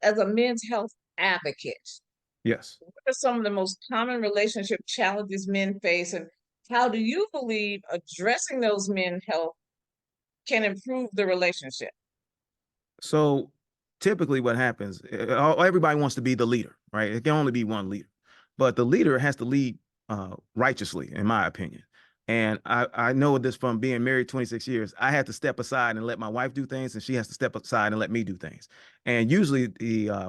As a men's health advocate, Yes. what are some of the most common relationship challenges men face, and how do you believe addressing those men's health can improve the relationship? So typically what happens, everybody wants to be the leader, right? It can only be one leader, but the leader has to lead righteously, in my opinion. And I know this from being married 26 years. I had to step aside and let my wife do things, and she has to step aside and let me do things. And usually,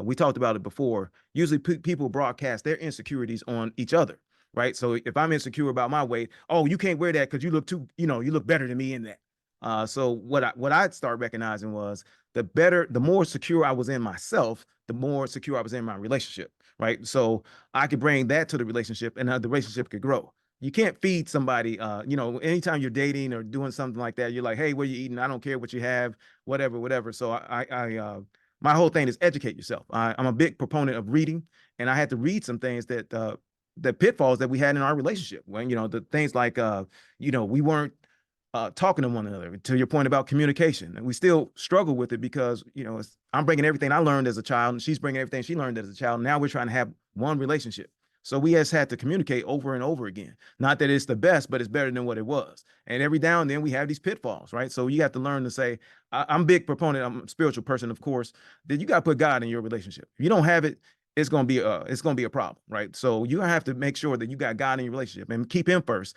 we talked about it before. Usually, people broadcast their insecurities on each other, right? So if I'm insecure about my weight, oh, you can't wear that because you look too, you look better than me in that. So what I start recognizing was the more secure I was in myself, the more secure I was in my relationship, right? So I could bring that to the relationship, and the relationship could grow. You can't feed somebody, anytime you're dating or doing something like that, you're like, hey, what are you eating? I don't care what you have, whatever, whatever. So my whole thing is educate yourself. I'm a big proponent of reading, and I had to read some things the pitfalls that we had in our relationship. When, the things like, we weren't talking to one another. To your point about communication, and we still struggle with it because I'm bringing everything I learned as a child, and she's bringing everything she learned as a child. Now we're trying to have one relationship, so we just had to communicate over and over again. Not that it's the best, but it's better than what it was. And every now and then we have these pitfalls, right? So you have to learn to say, I'm a big proponent. I'm a spiritual person, of course. That you got to put God in your relationship. If you don't have it, it's gonna be a problem, right? So you have to make sure that you got God in your relationship and keep Him first,